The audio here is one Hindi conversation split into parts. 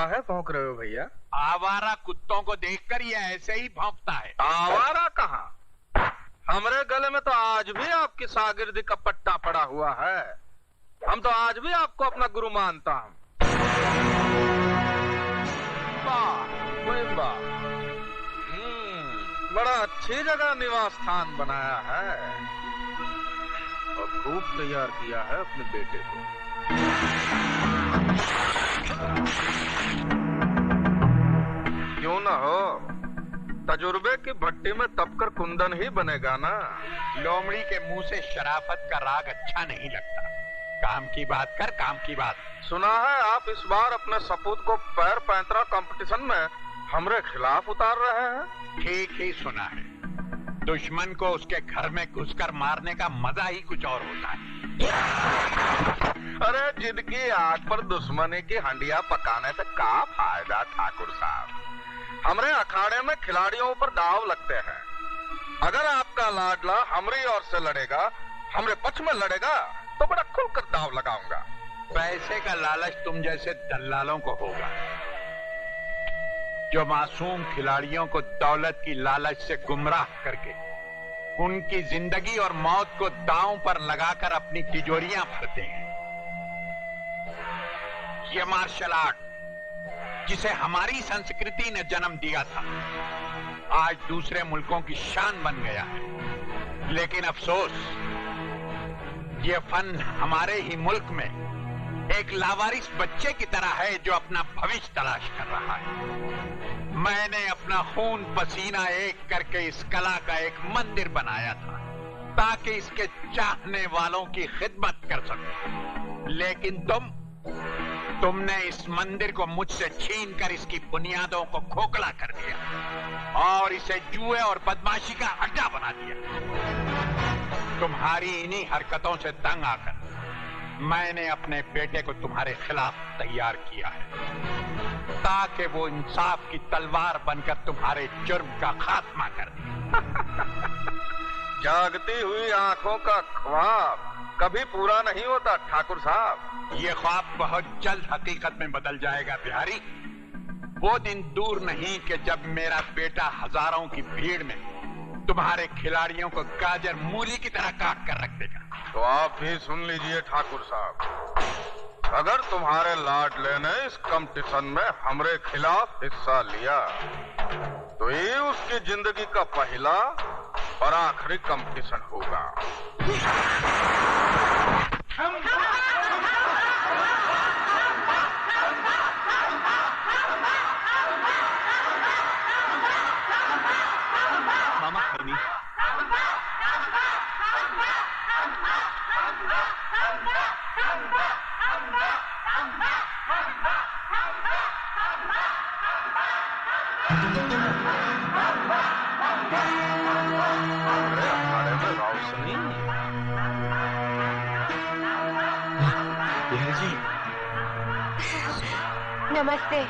काहे भौंक रहे हो भैया? आवारा कुत्तों को देखकर ये ऐसे ही भौंकता है। आवारा कहाँ? हमरे गले में तो आज भी आपकी शागिर्दी का पट्टा पड़ा हुआ है। हम तो आज भी आपको अपना गुरु मानता हूँ। बड़ा अच्छी जगह निवास स्थान बनाया है और खूब तैयार किया है अपने बेटे को। क्यों ना हो, तजुर्बे की भट्टी में तपकर कुंदन ही बनेगा ना। लोमड़ी के मुंह से शराफत का राग अच्छा नहीं लगता। काम की बात कर, काम की बात। सुना है आप इस बार अपने सपूत को पैर पैंतरा कंपटीशन में हमरे खिलाफ उतार रहे हैं। ठीक ही सुना है। दुश्मन को उसके घर में घुसकर मारने का मजा ही कुछ और होता है। अरे जिनकी आग पर दुश्मनी की हंडिया पकाने से क्या फायदा ठाकुर साहब। हमरे अखाड़े में खिलाड़ियों पर दाव लगते हैं। अगर आपका लाडला हमरी ओर से लड़ेगा, हमरे पक्ष में लड़ेगा, तो बड़ा खुलकर दाव लगाऊंगा। पैसे का लालच तुम जैसे दल्लालों को होगा, जो मासूम खिलाड़ियों को दौलत की लालच से गुमराह करके उनकी जिंदगी और मौत को दांव पर लगाकर अपनी तिजोरियां भरते हैं। ये मार्शल आर्ट जिसे हमारी संस्कृति ने जन्म दिया था, आज दूसरे मुल्कों की शान बन गया है। लेकिन अफसोस, ये फन हमारे ही मुल्क में एक लावारिस बच्चे की तरह है जो अपना भविष्य तलाश कर रहा है। मैंने अपना खून पसीना एक करके इस कला का एक मंदिर बनाया था ताकि इसके चाहने वालों की खिदमत कर सकूं। लेकिन तुमने इस मंदिर को मुझसे छीनकर इसकी बुनियादों को खोखला कर दिया और इसे जुए और बदमाशी का अड्डा बना दिया। तुम्हारी इन्हीं हरकतों से तंग आकर मैंने अपने बेटे को तुम्हारे खिलाफ तैयार किया है ताकि वो इंसाफ की तलवार बनकर तुम्हारे जुर्म का खात्मा कर दे। जागती हुई आंखों का ख्वाब कभी पूरा नहीं होता ठाकुर साहब। ये ख्वाब बहुत जल्द हकीकत में बदल जाएगा बिहारी। वो दिन दूर नहीं कि जब मेरा बेटा हजारों की भीड़ में तुम्हारे खिलाड़ियों को गाजर मूली की तरह काट कर रख देगा। तो आप भी सुन लीजिए ठाकुर साहब, अगर तुम्हारे लाडले ने इस कंपटीशन में हमरे खिलाफ हिस्सा लिया तो ये उसकी जिंदगी का पहला और आखिरी कंपटीशन होगा। मामा खैनी नमस्ते।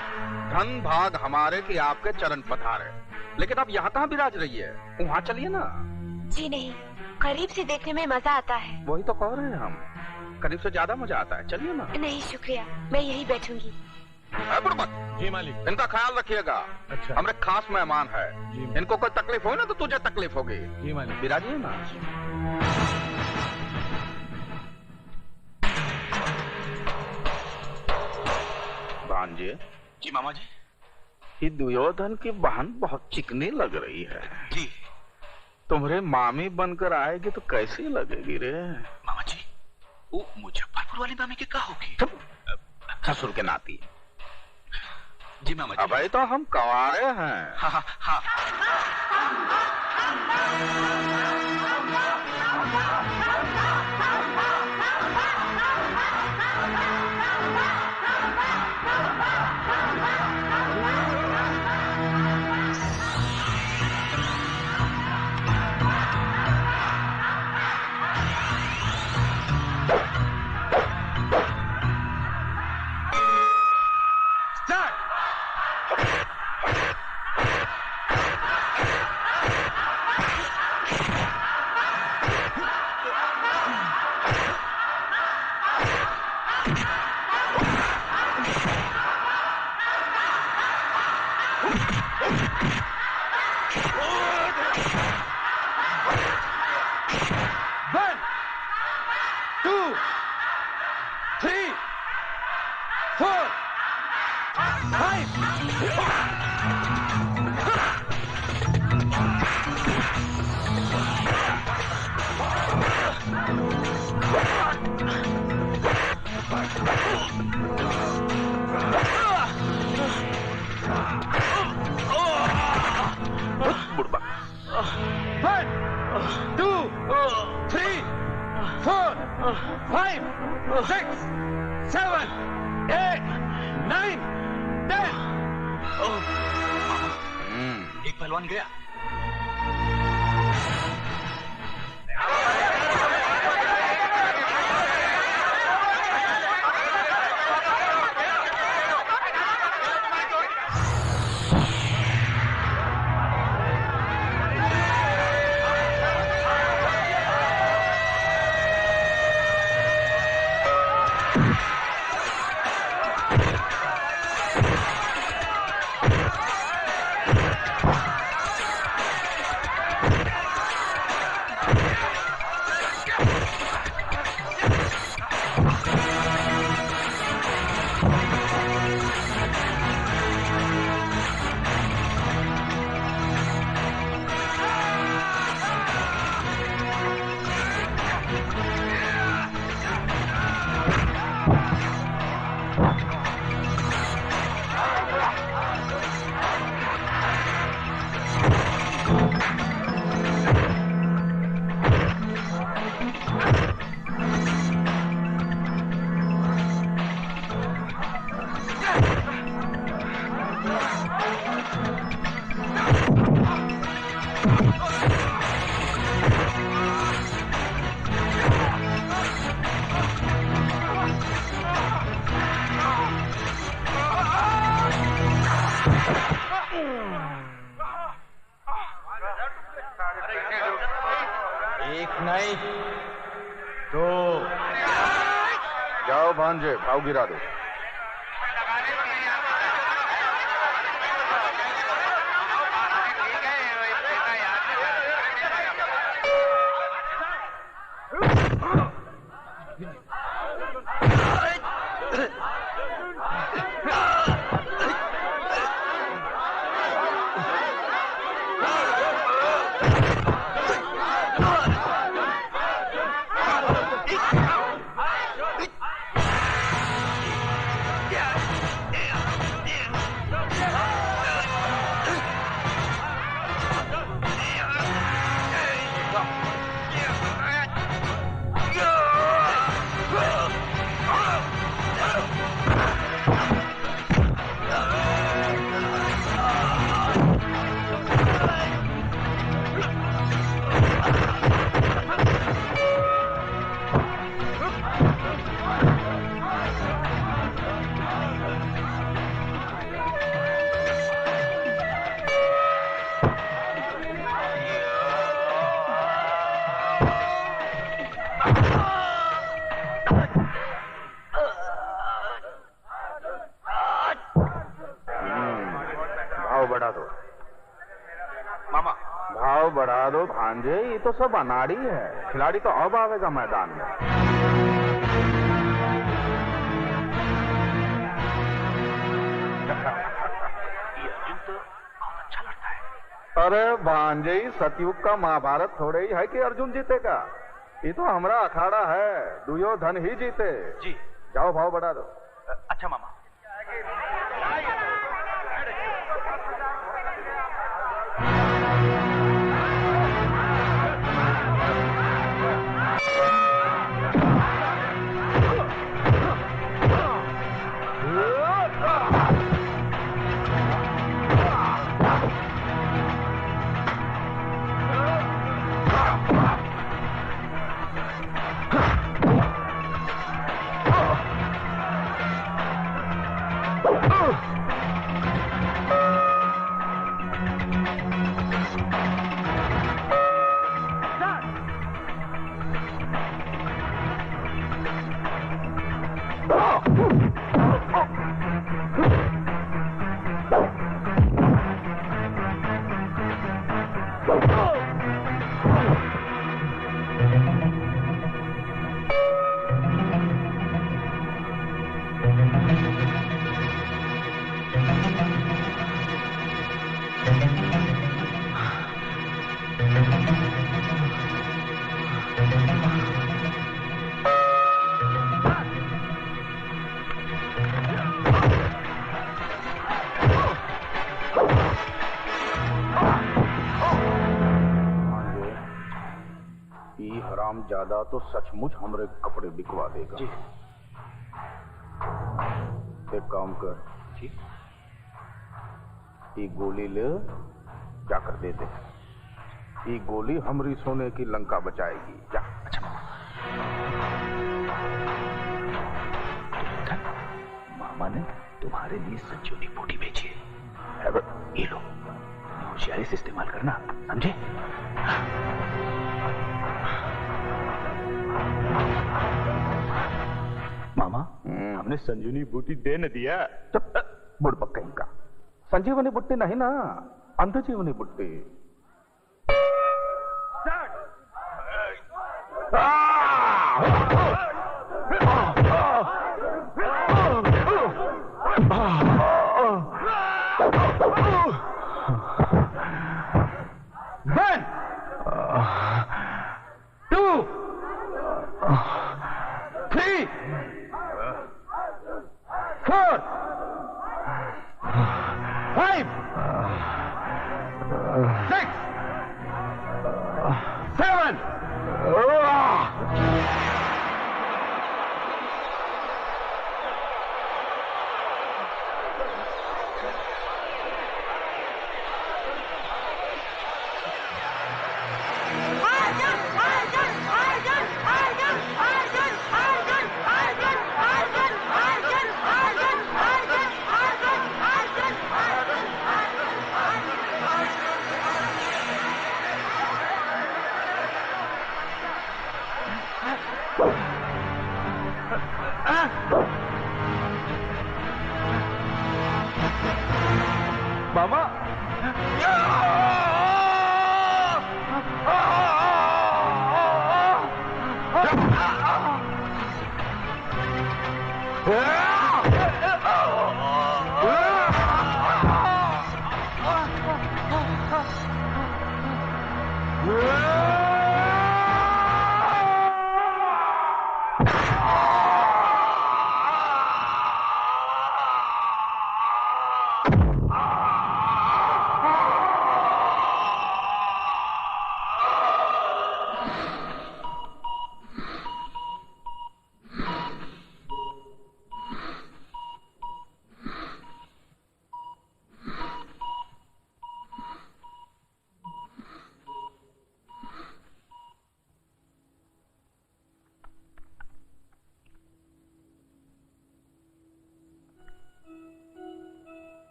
धन भाग हमारे कि आपके चरण पधारे, लेकिन आप यहाँ कहाँ विराज रही है? वहाँ चलिए ना। जी नहीं, करीब से देखने में मजा आता है। वही तो कह रहे हैं हम, करीब से ज्यादा मजा आता है। चलिए ना। नहीं शुक्रिया, मैं यही बैठूंगी। जी मालिक। इनका ख्याल रखिएगा। अच्छा। हमरे खास मेहमान है। जी। इनको कोई तकलीफ हो ना तो तुझे तकलीफ होगी। जी मालिक। विराजिए ना। भांजे। जी मामा जी। ये दुर्योधन की बहन बहुत चिकनी लग रही है। जी। तुम्हारे मामी बनकर आएगी तो कैसी लगेगी रे? मामा जी, वो मुजफ्फरपुर वाली मामी की क्या होगी? ससुर के नाती। जी मामा जी। अबे तो हम कंवारे हैं। हाँ हाँ हाँ। 4, 5. बुड़बक 1, 2, 3, 4, 5, 6, 7, 8, 9, 10. एक पहलवान गया। एक नहीं, 2. जाओ भांजे, भाव गिरा दो। बढ़ा दो मामा। भाव बढ़ा दो भांजे, ये तो सब अनाड़ी है। खिलाड़ी तो अब आवेगा मैदान में। ये अर्जुन तो बहुत अच्छा लड़ता है। अरे भांजे, सतयुग का महाभारत थोड़े ही है कि अर्जुन जीतेगा। ये तो हमारा अखाड़ा है, दुर्योधन ही जीते। जी। जाओ भाव बढ़ा दो। अच्छा मामा। दाम ज्यादा तो सचमुच हमरे कपड़े बिकवा देगा। जी एक काम कर, जी ये गोली ले जाकर दे दे। ये गोली हमरी सोने की लंका बचाएगी। जा। अच्छा मामा। मामा ने तुम्हारे लिए संजीवनी बूटी बेची है, ये लो, होशियारी से इस्तेमाल करना, समझे? मामा हमने संजीवनी बूटी दे न दिया। चुप, बुड़बक कहीं का। संजीवनी बुट्टी नहीं ना, अंधजीवनी बुट्टी। One, 2, 3, 4, 5, 6, 7. मामा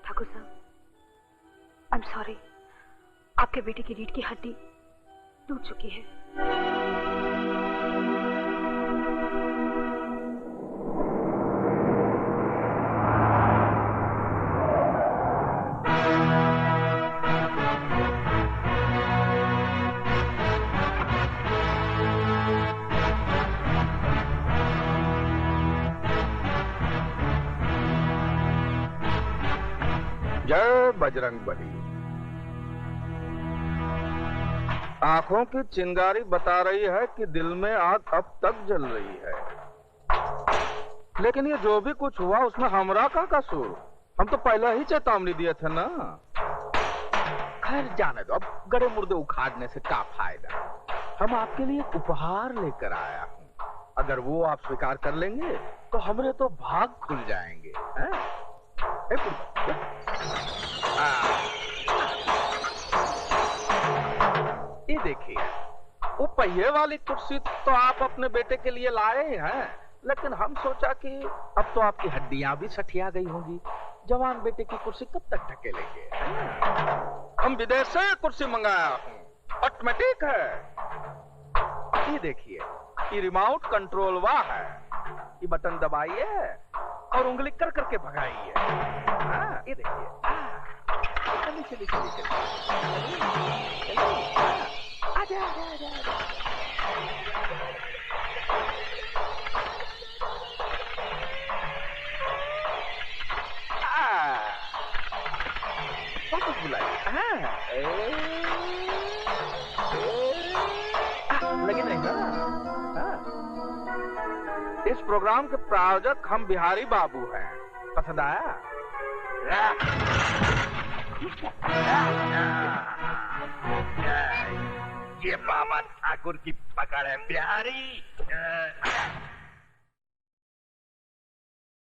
ठाकुर साहब, आई एम सॉरी, आपके बेटे की रीढ़ की हड्डी टूट चुकी है। जय बजरंगबली। आंखों की चिंगारी बता रही है कि दिल में आग अब तक जल रही है, लेकिन ये जो भी कुछ हुआ उसमें हमरा का कसूर? हम तो पहले ही चेतावनी दिए थे ना। खैर जाने दो, अब गड़े मुर्दे उखाड़ने से क्या फायदा। हम आपके लिए एक उपहार लेकर आया हूँ, अगर वो आप स्वीकार कर लेंगे तो हमरे तो भाग खुल जाएंगे। ये देखिए, वो पहिए वाली कुर्सी तो आप अपने बेटे के लिए लाए हैं, लेकिन हम सोचा कि अब तो आपकी हड्डियां भी सठिया गई होंगी, जवान बेटे की कुर्सी कब तक ढकेलेंगे। हम विदेश से कुर्सी मंगाया हूँ, ऑटोमेटिक है। ये देखिए, ये रिमोट कंट्रोल वाह है, ये बटन दबाइए और उंगली कर करके भगाइए। ये देखिए, चलिए चलिए चलिए आजा आजा आजा वापस बुलाइए। लगे नहीं ना? इस प्रोग्राम के प्रायोजक हम बिहारी बाबू हैं। पसंद आया? ये बाबा ठाकुर की पकड़ है बिहारी।